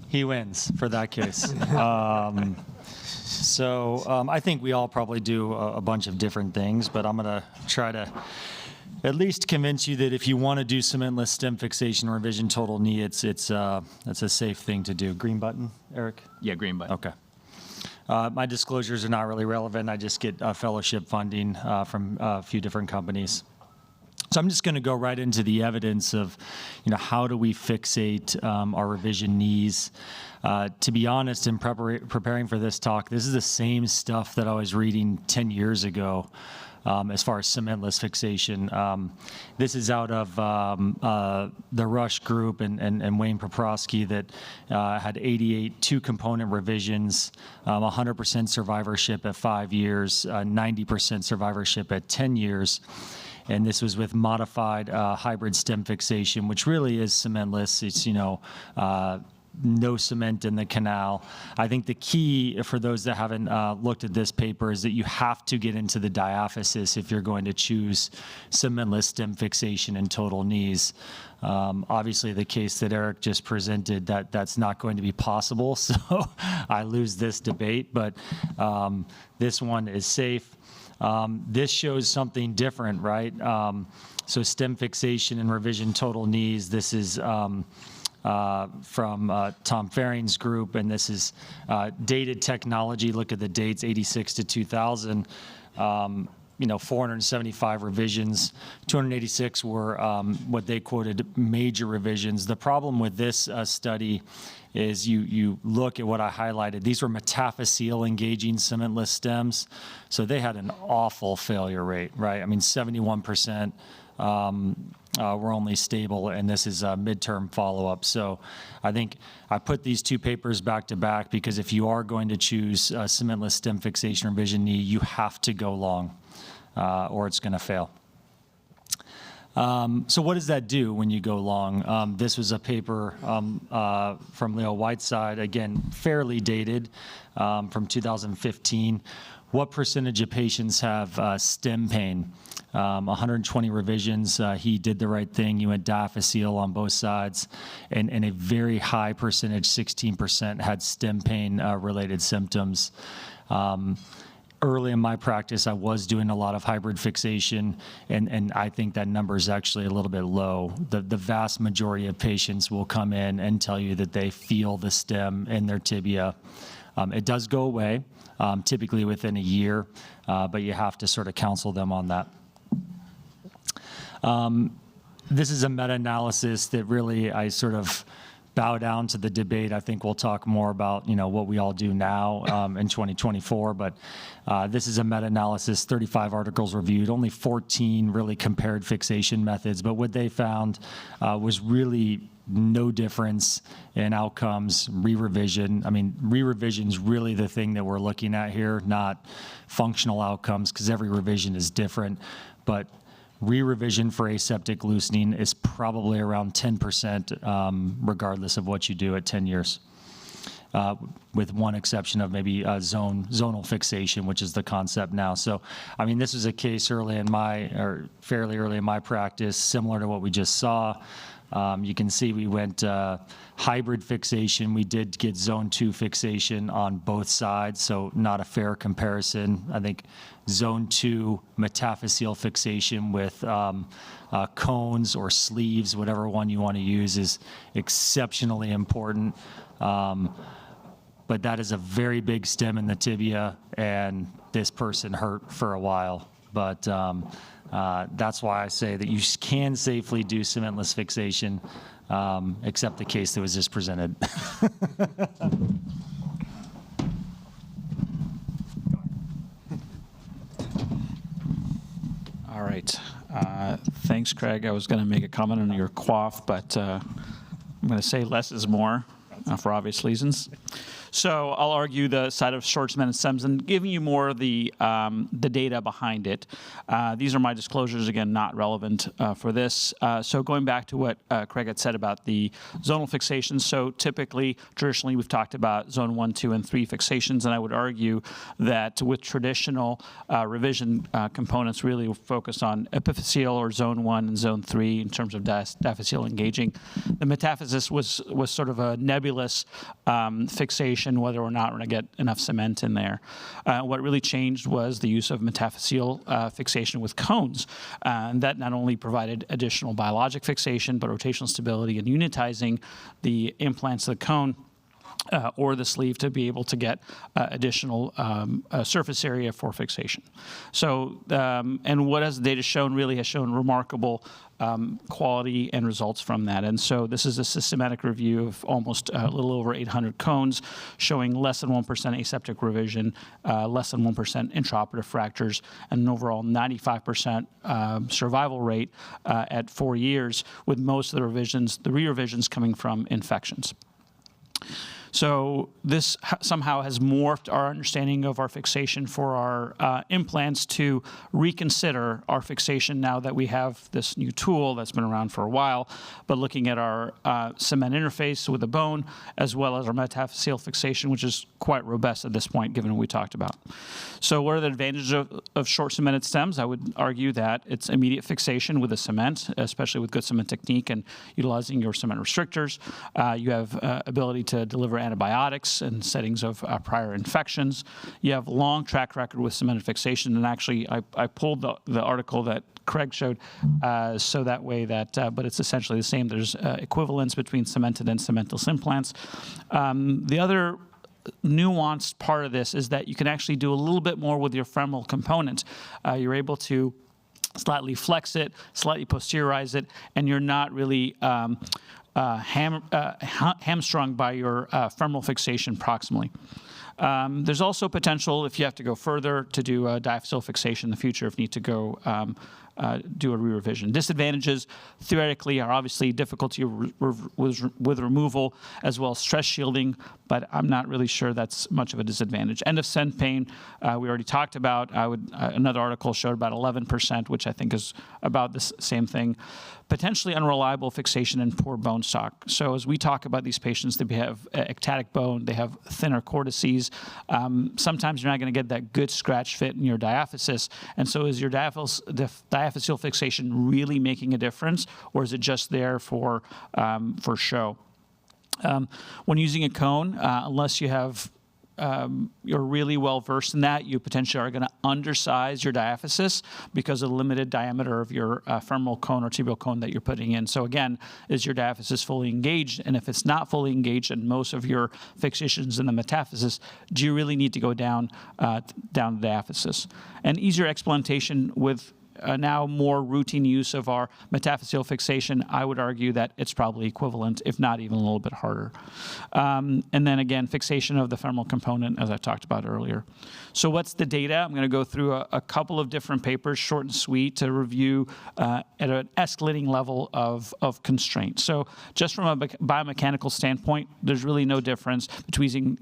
he wins for that case. I think we all probably do a bunch of different things, but I'm going to try to at least convince you that if you want to do cementless stem fixation revision total knee, it's a safe thing to do. Green button, Eric? Yeah, green button. Okay. My disclosures are not really relevant. I just get fellowship funding from a few different companies. So I'm just going to go right into the evidence of, how do we fixate our revision knees. To be honest, in preparing for this talk, this is the same stuff that I was reading 10 years ago as far as cementless fixation. This is out of the Rush group and Wayne Poprosky that had 88 two-component revisions, 100% survivorship at 5 years, 90% survivorship at 10 years. And this was with modified hybrid stem fixation, which really is cementless. It's, no cement in the canal. I think the key for those that haven't looked at this paper is that you have to get into the diaphysis if you're going to choose cementless stem fixation in total knees. Obviously, the case that Eric just presented, that's not going to be possible, so I lose this debate, but this one is safe. This shows something different, right? So stem fixation and revision total knees, this is from Tom Faring's group, and this is dated technology. Look at the dates, 86 to 2000. 475 revisions, 286 were what they quoted major revisions. The problem with this study is you look at what I highlighted. These were metaphyseal engaging cementless stems, so they had an awful failure rate, right? I mean, 71% were only stable, and this is a midterm follow-up. So I think I put these two papers back to back because if you are going to choose cementless stem fixation revision knee, you have to go long, or it's going to fail. So what does that do when you go long? This was a paper from Leo Whiteside, again, fairly dated, from 2015. What percentage of patients have stem pain? 120 revisions, he did the right thing. He went diaphyseal on both sides, and a very high percentage, 16%, had stem pain related symptoms. Early in my practice, I was doing a lot of hybrid fixation, and I think that number is actually a little bit low. The vast majority of patients will come in and tell you that they feel the stem in their tibia. It does go away, typically within a year, but you have to sort of counsel them on that. This is a meta-analysis that really I sort of bow down to the debate. I think we'll talk more about, what we all do now in 2024, but this is a meta-analysis, 35 articles reviewed, only 14 really compared fixation methods, but what they found was really no difference in outcomes, re-revision. I mean, re-revision is really the thing that we're looking at here, not functional outcomes, because every revision is different, but re-revision for aseptic loosening is probably around 10%, regardless of what you do at 10 years, with one exception of maybe zonal fixation, which is the concept now. So, I mean, this was a case fairly early in my practice, similar to what we just saw. You can see we went hybrid fixation. We did get zone 2 fixation on both sides, so not a fair comparison. I think zone 2 metaphyseal fixation with cones or sleeves, whatever one you want to use, is exceptionally important. But that is a very big stem in the tibia, and this person hurt for a while. But that's why I say that you can safely do cementless fixation, except the case that was just presented. All right. Thanks, Craig. I was going to make a comment on your cough, but I'm going to say less is more for obvious reasons. So I'll argue the side of short cemented stems and giving you more of the data behind it. These are my disclosures, again, not relevant for this. So going back to what Craig had said about the zonal fixations, so typically, traditionally, we've talked about zone 1, 2, and 3 fixations, and I would argue that with traditional revision components really focus on epiphyseal or zone 1 and zone 3 in terms of diaphyseal engaging. The metaphysis was sort of a nebulous fixation, whether or not we're going to get enough cement in there. What really changed was the use of metaphyseal fixation with cones. And that not only provided additional biologic fixation, but rotational stability and unitizing the implants of the cone or the sleeve to be able to get additional surface area for fixation. So, and what has the data shown really has shown remarkable quality and results from that. And so this is a systematic review of almost a little over 800 cones showing less than 1% aseptic revision, less than 1% intraoperative fractures, and an overall 95% survival rate at 4 years, with most of the revisions, the re-revisions coming from infections. So this somehow has morphed our understanding of our fixation for our implants to reconsider our fixation now that we have this new tool that's been around for a while, but looking at our cement interface with the bone, as well as our metaphyseal fixation, which is quite robust at this point, given what we talked about. So what are the advantages of short cemented stems? I would argue that it's immediate fixation with the cement, especially with good cement technique and utilizing your cement restrictors. You have ability to deliver antibiotics in settings of prior infections. You have long track record with cemented fixation, and actually I pulled the article that Craig showed so that way that, but it's essentially the same. There's equivalence between cemented and cementless implants. The other nuanced part of this is that you can actually do a little bit more with your femoral component. You're able to slightly flex it, slightly posteriorize it, and you're not really hamstrung by your femoral fixation proximally. There's also potential, if you have to go further, to do diaphyseal fixation in the future if you need to go do a re-revision. Disadvantages theoretically are obviously difficulty with removal as well as stress shielding, but I'm not really sure that's much of a disadvantage. End of stent pain, we already talked about. Another article showed about 11%, which I think is about the same thing. Potentially unreliable fixation and poor bone stock. So as we talk about these patients, they have ectatic bone, they have thinner cortices. Sometimes you're not going to get that good scratch fit in your diaphysis. And so is your diaphyseal fixation really making a difference, or is it just there for show? When using a cone, unless you have you're really well versed in that, you potentially are going to undersize your diaphysis because of the limited diameter of your femoral cone or tibial cone that you're putting in. So again, is your diaphysis fully engaged? And if it's not fully engaged and most of your fixations in the metaphysis, do you really need to go down the diaphysis? And easier explantation with now more routine use of our metaphyseal fixation, I would argue that it's probably equivalent, if not even a little bit harder. And then again, fixation of the femoral component, as I talked about earlier. So what's the data? I'm going to go through a couple of different papers, short and sweet, to review at an escalating level of constraint. So just from a biomechanical standpoint, there's really no difference between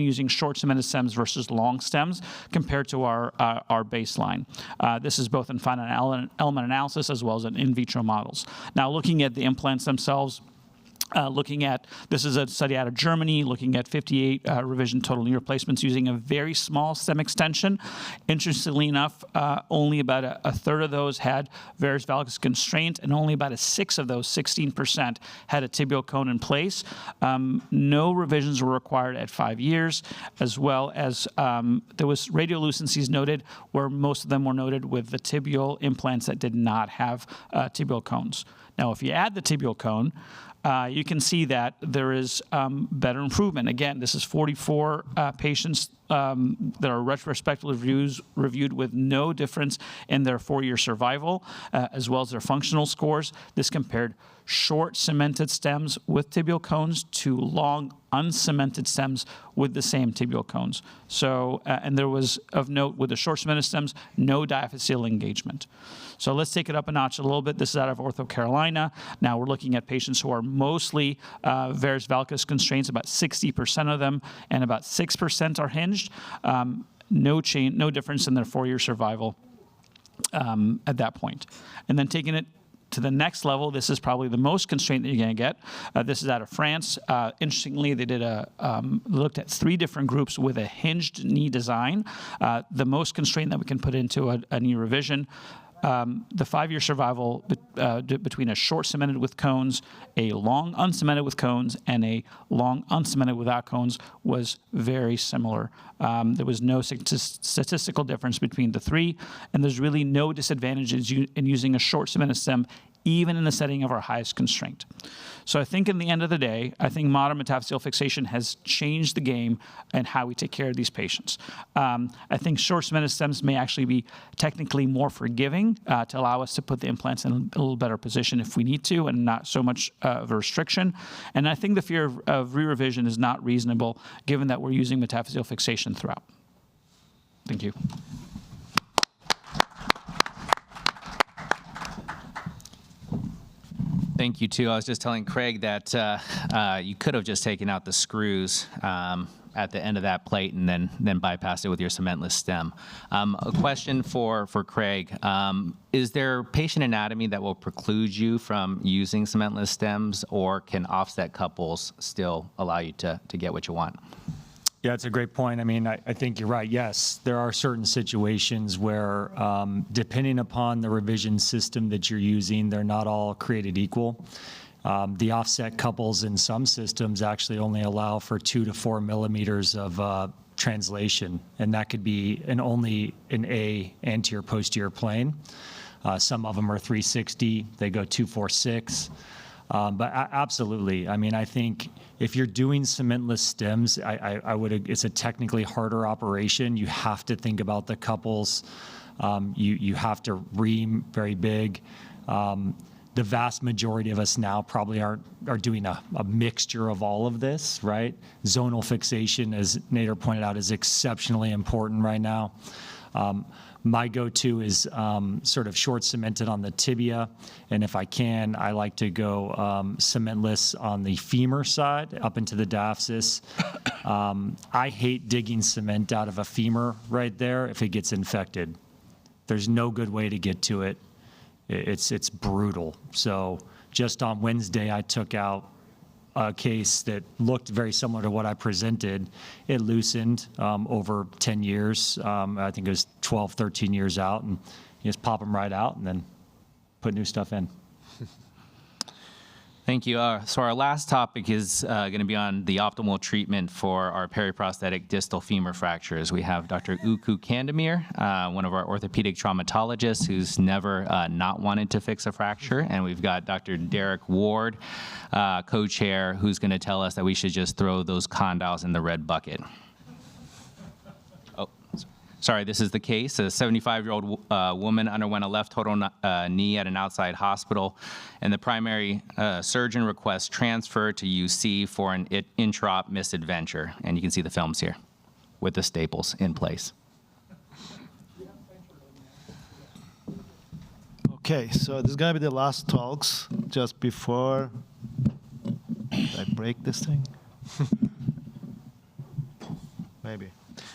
using short cemented stems versus long stems compared to our baseline. This is both in finite element analysis as well as in vitro models. Now, looking at the implants themselves, this is a study out of Germany, looking at 58 revision total knee replacements using a very small stem extension. Interestingly enough, only about a third of those had varus valgus constraint, and only about a sixth of those, 16%, had a tibial cone in place. No revisions were required at 5 years, as well as there was radiolucencies noted, where most of them were noted with the tibial implants that did not have tibial cones. Now, if you add the tibial cone, you can see that there is better improvement. Again, this is 44 patients that are retrospectively reviewed with no difference in their 4-year survival, as well as their functional scores. This compared short cemented stems with tibial cones to long uncemented stems with the same tibial cones. So, and there was, of note, with the short cemented stems, no diaphyseal engagement. So let's take it up a notch a little bit. This is out of Ortho Carolina. Now we're looking at patients who are mostly varus valgus constraints, about 60% of them, and about 6% are hinged. No difference in their 4-year survival at that point. And then taking it to the next level, this is probably the most constraint that you're going to get. This is out of France. Interestingly, they did looked at 3 different groups with a hinged knee design. The most constraint that we can put into a knee revision. The 5-year survival between a short cemented with cones, a long uncemented with cones, and a long uncemented without cones was very similar. There was no statistical difference between the 3, and there's really no disadvantages in using a short cemented stem, even in the setting of our highest constraint. So I think in the end of the day, I think modern metaphyseal fixation has changed the game and how we take care of these patients. I think short cemented stems may actually be technically more forgiving to allow us to put the implants in a little better position if we need to, and not so much of a restriction. And I think the fear of re-revision is not reasonable, given that we're using metaphyseal fixation throughout. Thank you. Thank you, too. I was just telling Craig that you could have just taken out the screws at the end of that plate and then bypassed it with your cementless stem. A question for Craig. Is there patient anatomy that will preclude you from using cementless stems, or can offset couples still allow you to get what you want? Yeah, it's a great point. I mean, I think you're right. Yes, there are certain situations where, depending upon the revision system that you're using, they're not all created equal. The offset couples in some systems actually only allow for 2 to 4 millimeters of translation, and that could be only an A anterior posterior plane. Some of them are 360. They go 246. But absolutely. I mean, I think if you're doing cementless stems, it's a technically harder operation. You have to think about the couples. You have to ream very big. The vast majority of us now probably are doing a mixture of all of this, right? Zonal fixation, as Nader pointed out, is exceptionally important right now. My go-to is sort of short cemented on the tibia, and if I can, I like to go cementless on the femur side up into the diaphysis. I hate digging cement out of a femur right there if it gets infected. There's no good way to get to it. It's brutal. So just on Wednesday, I took out a case that looked very similar to what I presented. It loosened over 10 years. I think it was 12, 13 years out, and you just pop them right out and then put new stuff in. Thank you. So our last topic is going to be on the optimal treatment for our periprosthetic distal femur fractures. We have Dr. Uku Kandemir, one of our orthopedic traumatologists who's never not wanted to fix a fracture. And we've got Dr. Derek Ward, co-chair, who's going to tell us that we should just throw those condyles in the red bucket. Sorry, this is the case. A 75-year-old woman underwent a left total knee at an outside hospital, and the primary surgeon requests transfer to UC for an intra-op misadventure. And you can see the films here with the staples in place. Okay, so this is gonna be the last talks just before I break this thing. Maybe.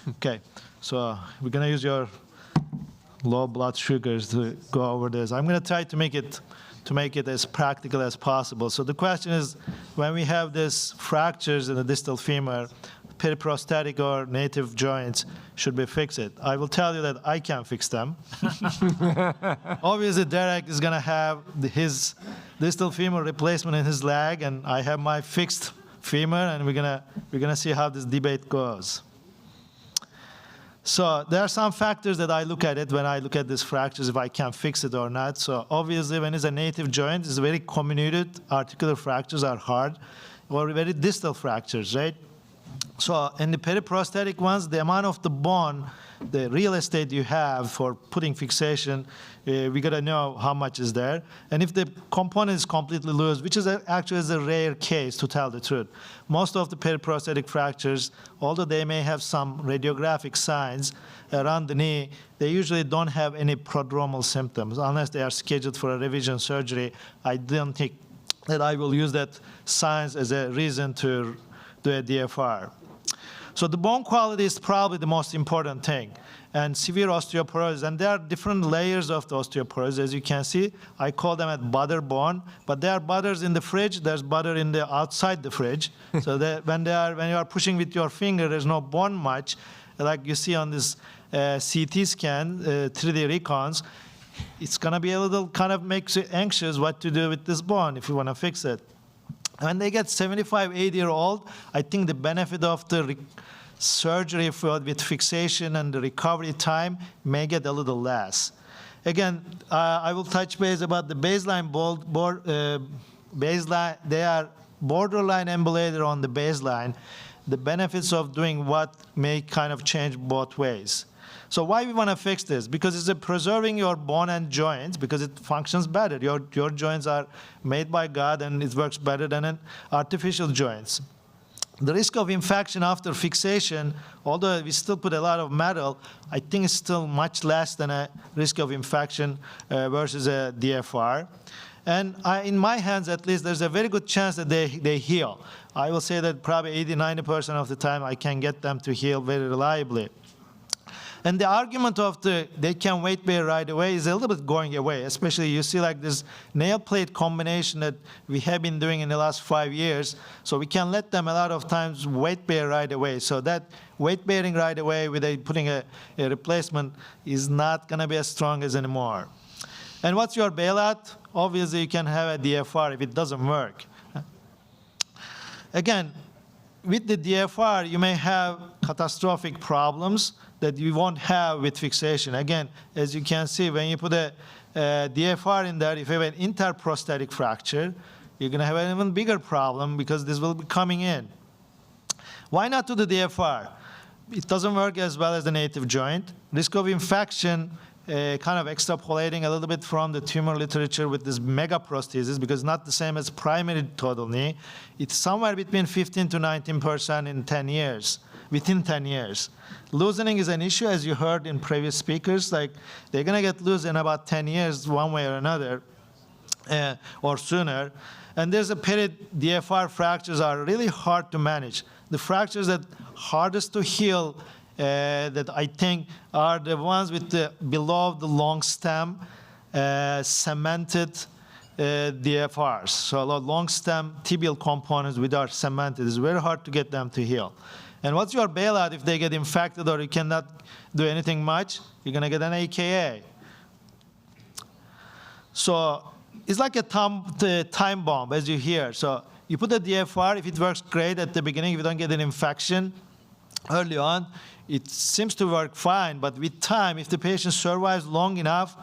Okay. So we're gonna use your low blood sugars to go over this. I'm gonna try to make it as practical as possible. So the question is, when we have these fractures in the distal femur, periprosthetic or native joints, should we fix it? I will tell you that I can fix them. Obviously, Derek is gonna have his distal femur replacement in his leg, and I have my fixed femur, and we're gonna see how this debate goes. So there are some factors that I look at it when I look at these fractures, if I can fix it or not. So obviously, when it's a native joint, it's very comminuted. Articular fractures are hard, or very distal fractures, right? So in the periprosthetic ones, the amount of the bone, the real estate you have for putting fixation, we gotta know how much is there. And if the component is completely loose, which is actually a rare case to tell the truth. Most of the periprosthetic fractures, although they may have some radiographic signs around the knee, they usually don't have any prodromal symptoms. Unless they are scheduled for a revision surgery, I don't think that I will use that signs as a reason to do a DFR. So the bone quality is probably the most important thing. And severe osteoporosis, and there are different layers of the osteoporosis. As you can see, I call them at butter bone, but there are butters in the fridge, there's butter in the outside the fridge. So that when you are pushing with your finger, there's no bone much, like you see on this CT scan, 3D recons. It's gonna be a little kind of makes you anxious what to do with this bone if you wanna fix it. When they get 75, 80-year-old, I think the benefit of the surgery with fixation and the recovery time may get a little less. Again, I will touch base about the baseline baseline. They are borderline ambulator on the baseline. The benefits of doing what may kind of change both ways. So why we want to fix this? Because it's preserving your bone and joints, because it functions better. Your joints are made by God, and it works better than an artificial joints. The risk of infection after fixation, although we still put a lot of metal, I think it's still much less than a risk of infection versus a DFR. And in my hands, at least, there's a very good chance that they heal. I will say that probably 80, 90% of the time I can get them to heal very reliably. And the argument of they can weight bear right away is a little bit going away, especially you see like this nail plate combination that we have been doing in the last 5 years. So we can let them a lot of times weight bear right away. So that weight bearing right away with putting a replacement is not gonna be as strong as anymore. And what's your bailout? Obviously you can have a DFR if it doesn't work. Again, with the DFR, you may have catastrophic problems that you won't have with fixation. Again, as you can see, when you put a DFR in there, if you have an interprosthetic fracture, you're gonna have an even bigger problem because this will be coming in. Why not do the DFR? It doesn't work as well as the native joint. Risk of infection, kind of extrapolating a little bit from the tumor literature with this megaprosthesis, because it's not the same as primary total knee. It's somewhere between 15 to 19% in 10 years. within 10 years. Loosening is an issue, as you heard in previous speakers. Like, they're going to get loose in about 10 years, one way or another, or sooner. And there's a period DFR fractures are really hard to manage. The fractures that hardest to heal that I think are the ones with the below the long stem cemented DFRs. So a lot of long stem tibial components which are cemented. It's very hard to get them to heal. And what's your bailout if they get infected or you cannot do anything much? You're going to get an AKA. So it's like a time bomb, as you hear. So you put a DFR, if it works great at the beginning, if you don't get an infection early on, it seems to work fine. But with time, if the patient survives long enough,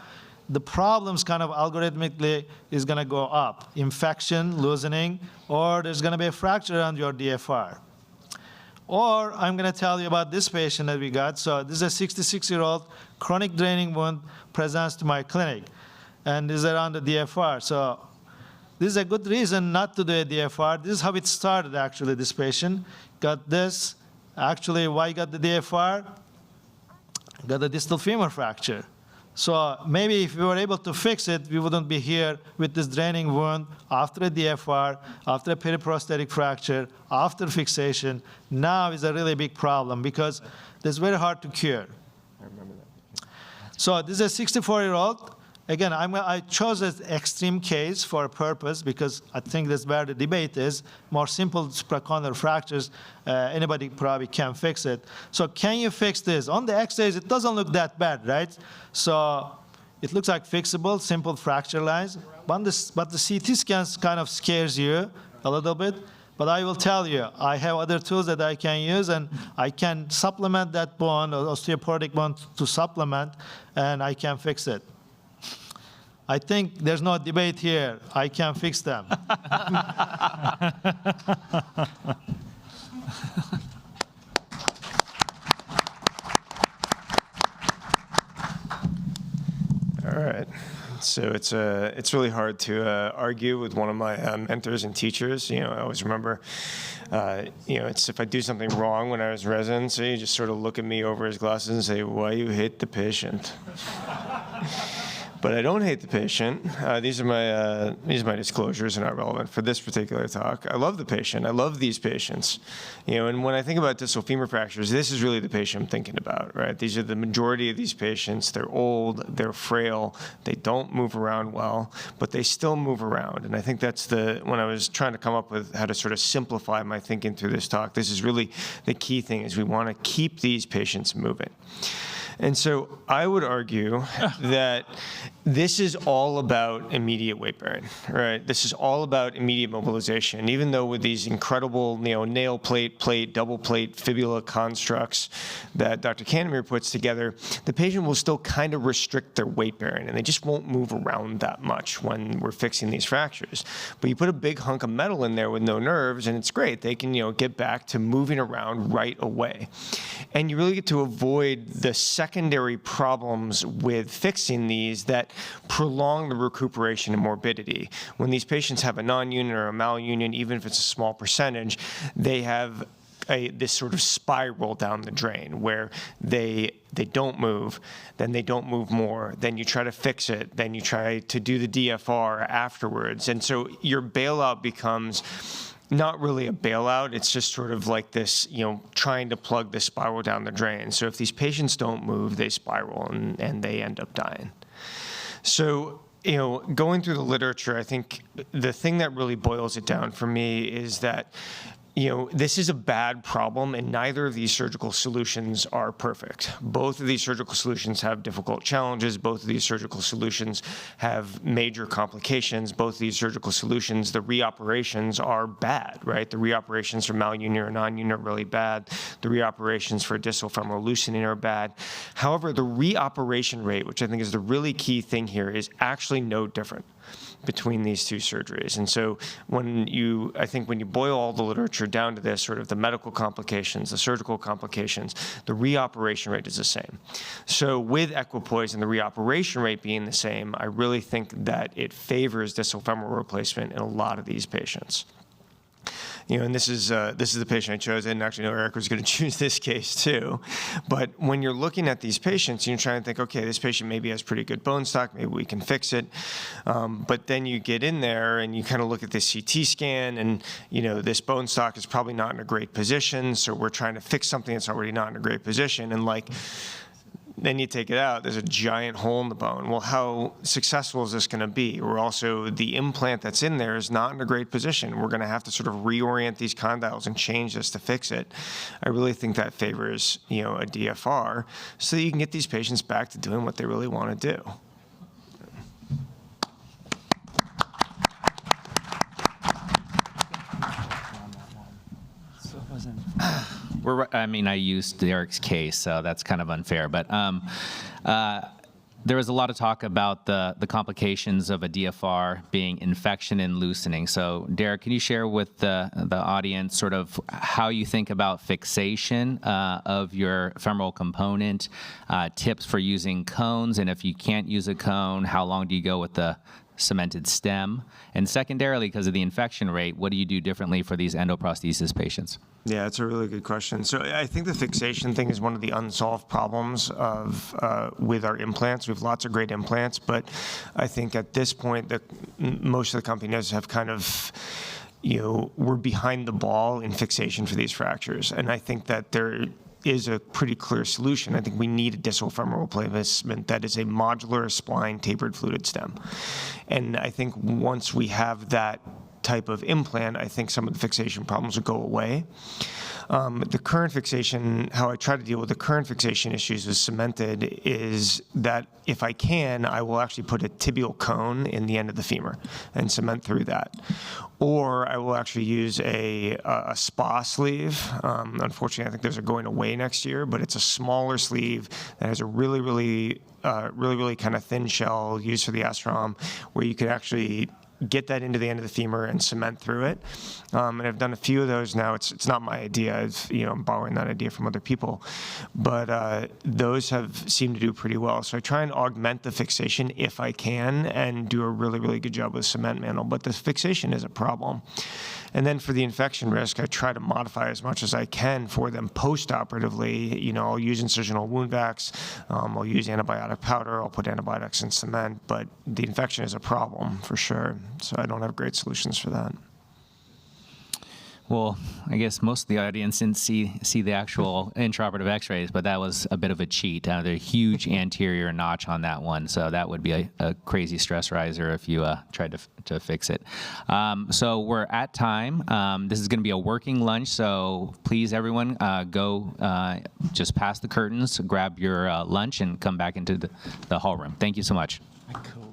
the problems kind of algorithmically is going to go up. Infection, loosening, or there's going to be a fracture around your DFR. Or I'm going to tell you about this patient that we got. So this is a 66-year-old chronic draining wound presents to my clinic. And this is around the DFR. So this is a good reason not to do a DFR. This is how it started, actually, this patient. Got this. Actually, why got the DFR? Got a distal femur fracture. So maybe if we were able to fix it, we wouldn't be here with this draining wound after a DFR, after a periprosthetic fracture, after fixation. Now is a really big problem because it's very hard to cure. I remember that. So this is a 64-year-old. Again, I chose an extreme case for a purpose because I think that's where the debate is. More simple supracondylar fractures, anybody probably can fix it. So can you fix this? On the X-rays, it doesn't look that bad, right? So it looks like fixable, simple fracture lines. But the CT scans kind of scares you a little bit. But I will tell you, I have other tools that I can use, and I can supplement that bone, or osteoporotic bone, to supplement, and I can fix it. I think there's no debate here. I can fix them. All right. So it's really hard to argue with one of my mentors and teachers. You know, I always remember, you know, it's if I do something wrong when I was in residency, he just sort of look at me over his glasses and say, "Why you hate the patient?" But I don't hate the patient. These are my disclosures are not relevant for this particular talk. I love the patient. I love these patients. You know, and when I think about distal femur fractures, this is really the patient I'm thinking about, right? These are the majority of these patients. They're old, they're frail, they don't move around well, but they still move around. And I think that's when I was trying to come up with how to sort of simplify my thinking through this talk, this is really the key thing is we want to keep these patients moving. And so I would argue that this is all about immediate weight bearing, right? This is all about immediate mobilization. Even though with these incredible, you know, nail plate, double plate, fibula constructs that Dr. Kantemir puts together, the patient will still kind of restrict their weight bearing, and they just won't move around that much when we're fixing these fractures. But you put a big hunk of metal in there with no nerves, and it's great. They can, you know, get back to moving around right away. And you really get to avoid the secondary problems with fixing these that prolong the recuperation and morbidity. When these patients have a non-union or a malunion, even if it's a small percentage, they have this sort of spiral down the drain where they don't move, then they don't move more, then you try to fix it, then you try to do the DFR afterwards. And so your bailout becomes not really a bailout, it's just sort of like this, you know, trying to plug this spiral down the drain. So if these patients don't move, they spiral and they end up dying. So, you know, going through the literature, I think the thing that really boils it down for me is that, you know, this is a bad problem, and neither of these surgical solutions are perfect. Both of these surgical solutions have difficult challenges. Both of these surgical solutions have major complications. Both of these surgical solutions, the reoperations are bad, right? The reoperations for malunion or non-union are really bad. The reoperations for distal femoral loosening are bad. However, the reoperation rate, which I think is the really key thing here, is actually no different between these two surgeries. And so I think when you boil all the literature down to this, sort of the medical complications, the surgical complications, the reoperation rate is the same. So with equipoise and the reoperation rate being the same, I really think that it favors distal femoral replacement in a lot of these patients. and this is the patient I chose. I didn't actually know Eric was going to choose this case too. But when you're looking at these patients, you're trying to think, okay, this patient maybe has pretty good bone stock, maybe we can fix it. But then you get in there and you kind of look at the CT scan, and this bone stock is probably not in a great position. So we're trying to fix something that's already not in a great position, and then you take it out, there's a giant hole in the bone. Well, how successful is this going to be? Or also the implant that's in there is not in a great position. We're going to have to sort of reorient these condyles and change this to fix it. I really think that favors, a DFR so that you can get these patients back to doing what they really want to do. I used Derek's case, so that's kind of unfair. But there was a lot of talk about the complications of a DFR being infection and loosening. So, Derek, can you share with the audience sort of how you think about fixation of your femoral component, tips for using cones, and if you can't use a cone, how long do you go with the cemented stem? And secondarily, because of the infection rate, what do you do differently for these endoprosthesis patients? Yeah, it's a really good question. So I think the fixation thing is one of the unsolved problems with our implants. We have lots of great implants, but I think at this point, most of the companies have kind of, we're behind the ball in fixation for these fractures. And I think that there is a pretty clear solution. I think we need a distal femoral replacement that is a modular spline tapered fluted stem. And I think once we have that type of implant, I think some of the fixation problems will go away. The current fixation, how I try to deal with the current fixation issues with cemented is that if I can, I will actually put a tibial cone in the end of the femur and cement through that. Or I will actually use a SPA sleeve. Unfortunately, I think those are going away next year, but it's a smaller sleeve that has a really kind of thin shell used for the astrom, where you could actually get that into the end of the femur and cement through it. And I've done a few of those now. It's not my idea. I'm borrowing that idea from other people. But those have seemed to do pretty well. So I try and augment the fixation if I can and do a really good job with cement mantle. But the fixation is a problem. And then for the infection risk, I try to modify as much as I can for them post-operatively. I'll use incisional wound vacs. I'll use antibiotic powder. I'll put antibiotics in cement. But the infection is a problem for sure. So I don't have great solutions for that. Well, I guess most of the audience didn't see the actual intraoperative x-rays, but that was a bit of a cheat. There's a huge anterior notch on that one, so that would be a crazy stress riser if you tried to fix it. So we're at time. This is going to be a working lunch, so please, everyone, go just past the curtains, grab your lunch, and come back into the hall room. Thank you so much. Cool.